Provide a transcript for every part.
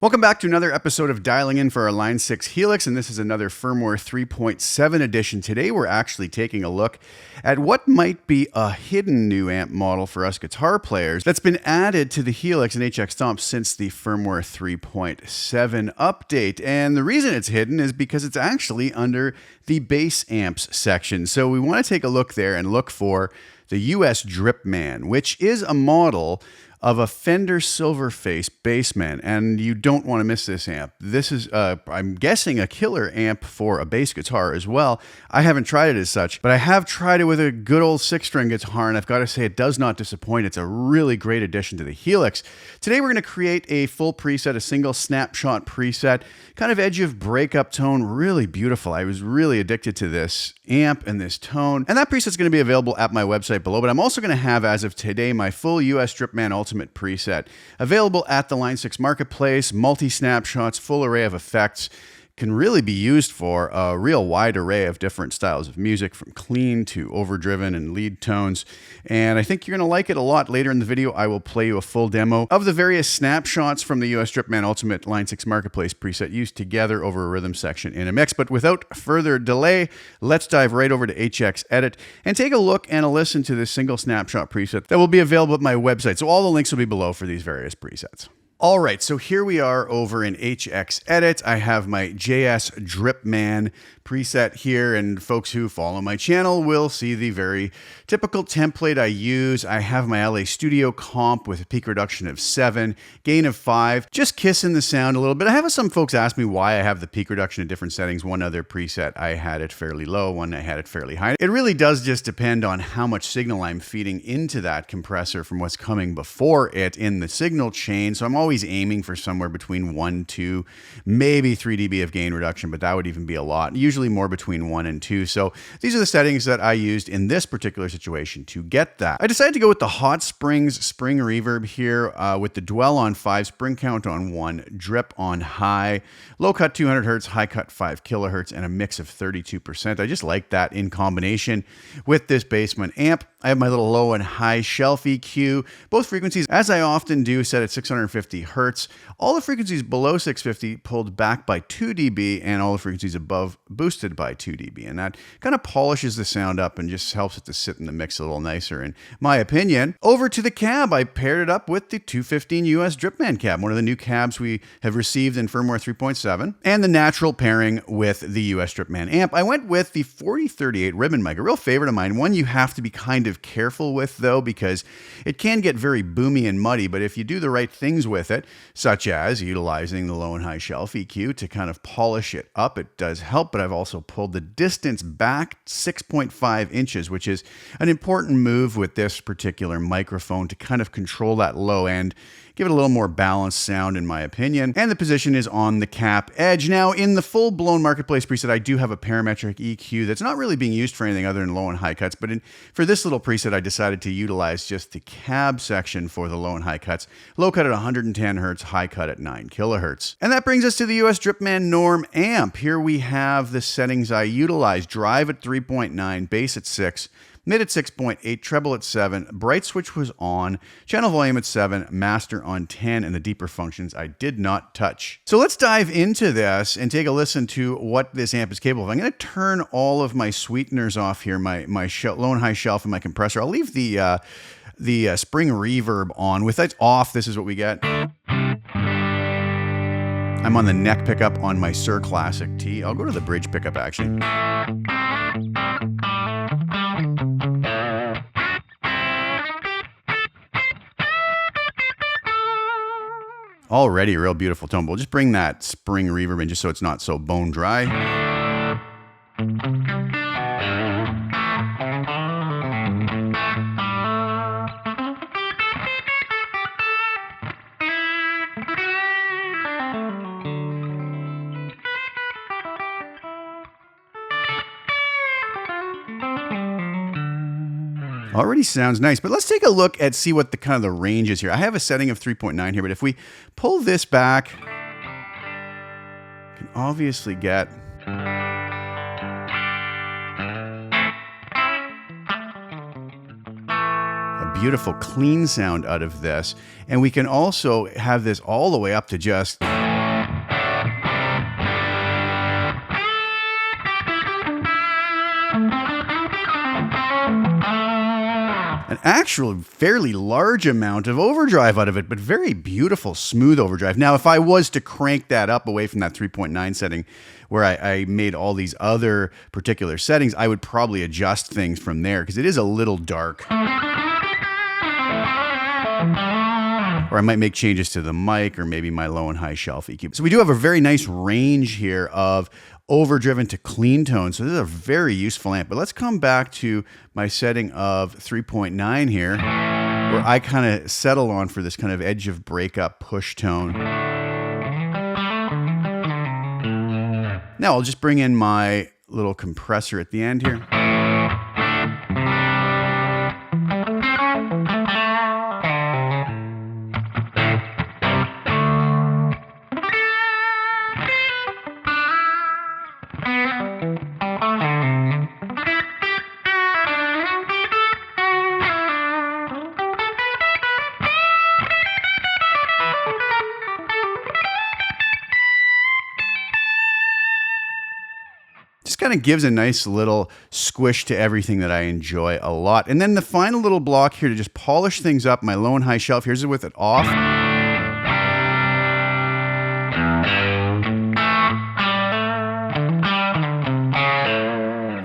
Welcome back to another episode of Dialing In for our Line 6 Helix, and this is another firmware 3.7 edition. Today we're actually taking a look at what might be a hidden new amp model for us guitar players that's been added to the Helix and HX Stomp since the firmware 3.7 update. And the reason it's hidden is because it's actually under the bass amps section. So we want to take a look there and look for the US Dripman, which is a model of a Fender Silverface Bassman, and you don't want to miss this amp. This is, I'm guessing, a killer amp for a bass guitar as well. I haven't tried it as such, but I have tried it with a good old 6-string guitar, and I've got to say it does not disappoint. It's a really great addition to the Helix. Today we're going to create a full preset, a single snapshot preset, kind of edge of breakup tone, really beautiful. I was really addicted to this amp and this tone, and that preset's going to be available at my website below, but I'm also going to have, as of today, my full US Dripman Ultimate preset available at the Line 6 Marketplace. Multi-snapshots, full array of effects, can really be used for a real wide array of different styles of music, from clean to overdriven and lead tones. And I think you're going to like it a lot. Later in the video, I will play you a full demo of the various snapshots from the US Dripman Ultimate Line 6 Marketplace preset used together over a rhythm section in a mix. But without further delay, let's dive right over to HX Edit and take a look and a listen to this single snapshot preset that will be available at my website. So all the links will be below for these various presets. All right, so here we are over in HX Edit. I have my JS Dripman preset here, and folks who follow my channel will see the very typical template I use. I have my LA Studio comp with a peak reduction of 7, gain of 5, just kissing the sound a little bit. I have some folks ask me why I have the peak reduction in different settings. One other preset I had it fairly low, one I had it fairly high. It really does just depend on how much signal I'm feeding into that compressor from what's coming before it in the signal chain. So I'm always aiming for somewhere between 1, 2, maybe 3 dB of gain reduction, but that would even be a lot. Usually more between 1 and 2. So these are the settings that I used in this particular situation to get that. I decided to go with the Hot Springs spring reverb here with the dwell on 5, spring count on 1, drip on high, low cut 200 hertz, high cut 5 kilohertz, and a mix of 32%. I just like that in combination with this Bassman amp. I have my little low and high shelf EQ, both frequencies, as I often do, set at 650 hertz. All the frequencies below 650 pulled back by 2 dB, and all the frequencies above boosted by 2 dB. And that kind of polishes the sound up and just helps it to sit in the mix a little nicer, in my opinion. Over to the cab, I paired it up with the 215 US Dripman cab, one of the new cabs we have received in firmware 3.7, and the natural pairing with the US Dripman amp. I went with the 4038 ribbon mic, a real favorite of mine, one you have to be kind of careful with though, because it can get very boomy and muddy, but if you do the right things with it, such as utilizing the low and high shelf EQ to kind of polish it up, it does help. But I've also pulled the distance back 6.5 inches, which is an important move with this particular microphone to kind of control that low end, give it a little more balanced sound in my opinion. And the position is on the cap edge. Now in the full-blown Marketplace preset, I do have a parametric EQ that's not really being used for anything other than low and high cuts, but for this little preset, I decided to utilize just the cab section for the low and high cuts. Low cut at 110 hertz, high cut at 9 kilohertz. And that brings us to the US Dripman Norm amp. Here we have the settings I utilize: drive at 3.9, bass at 6, mid at 6.8, treble at 7, bright switch was on, channel volume at 7, master on 10, and the deeper functions I did not touch. So let's dive into this and take a listen to what this amp is capable of. I'm going to turn all of my sweeteners off here, my low and high shelf and my compressor. I'll leave the spring reverb on. With that off, this is what we get. I'm on the neck pickup on my Sir Classic T. I'll go to the bridge pickup actually. Already a real beautiful tone. We'll just bring that spring reverb in just so it's not so bone dry. Already sounds nice, but let's take a look at see what the kind of the range is here. I have a setting of 3.9 here, but if we pull this back, you can obviously get a beautiful clean sound out of this. And we can also have this all the way up to just actual fairly large amount of overdrive out of it, but very beautiful, smooth overdrive. Now, if I was to crank that up away from that 3.9 setting where I made all these other particular settings, I would probably adjust things from there because it is a little dark. Or I might make changes to the mic or maybe my low and high shelf EQ. So we do have a very nice range here of overdriven to clean tone. So this is a very useful amp. But let's come back to my setting of 3.9 here, where I kind of settle on for this kind of edge of breakup push tone. Now I'll just bring in my little compressor at the end here. Kind of gives a nice little squish to everything that I enjoy a lot. And then the final little block here to just polish things up, my low and high shelf. Here's it with it off.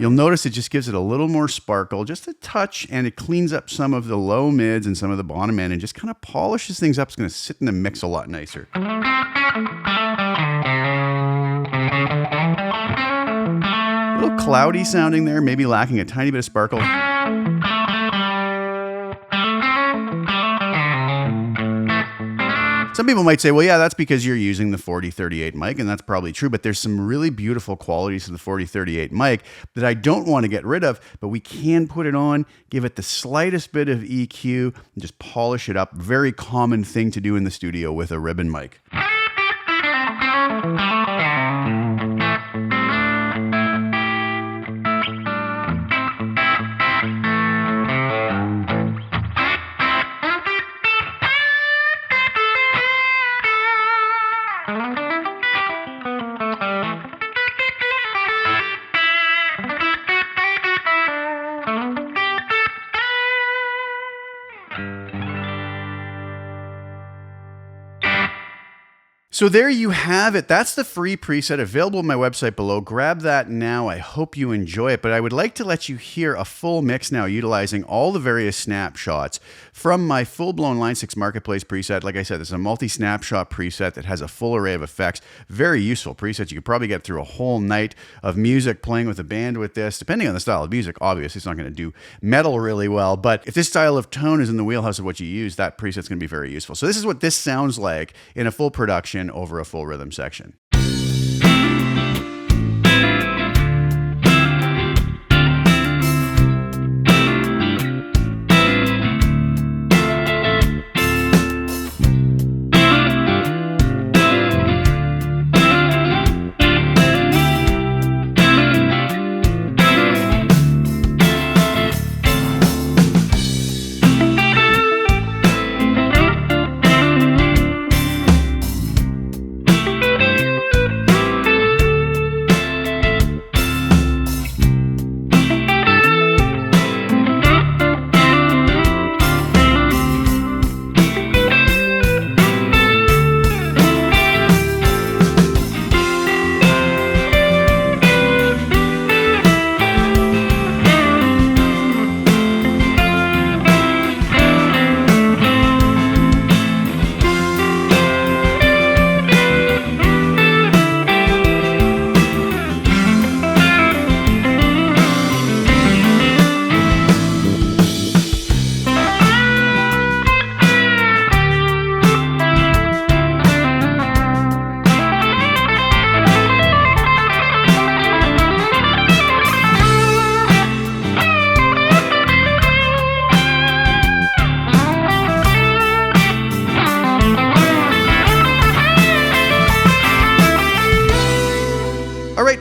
You'll notice it just gives it a little more sparkle, just a touch, and it cleans up some of the low mids and some of the bottom end and just kind of polishes things up. It's going to sit in the mix a lot nicer. A little cloudy sounding there, maybe lacking a tiny bit of sparkle. Some people might say, well, yeah, that's because you're using the 4038 mic, and that's probably true, but there's some really beautiful qualities to the 4038 mic that I don't want to get rid of, but we can put it on, give it the slightest bit of EQ, and just polish it up. Very common thing to do in the studio with a ribbon mic. So there you have it. That's the free preset available on my website below. Grab that now. I hope you enjoy it. But I would like to let you hear a full mix now utilizing all the various snapshots from my full-blown Line 6 Marketplace preset. Like I said, this is a multi-snapshot preset that has a full array of effects. Very useful presets. You could probably get through a whole night of music playing with a band with this. Depending on the style of music, obviously, it's not going to do metal really well. But if this style of tone is in the wheelhouse of what you use, that preset's going to be very useful. So this is what this sounds like in a full production over a full rhythm section.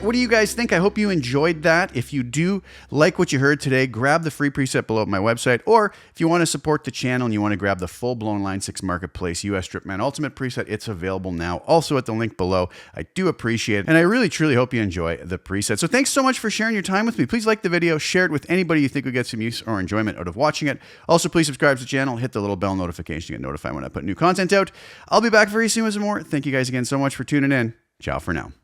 What do you guys think? I hope you enjoyed that. If you do like what you heard today, grab the free preset below at my website, or if you want to support the channel and you want to grab the full-blown Line 6 Marketplace US Dripman Ultimate preset, it's available now, also at the link below. I do appreciate it, and I really, truly hope you enjoy the preset. So thanks so much for sharing your time with me. Please like the video, share it with anybody you think would get some use or enjoyment out of watching it. Also, please subscribe to the channel, hit the little bell notification to get notified when I put new content out. I'll be back very soon with some more. Thank you guys again so much for tuning in. Ciao for now.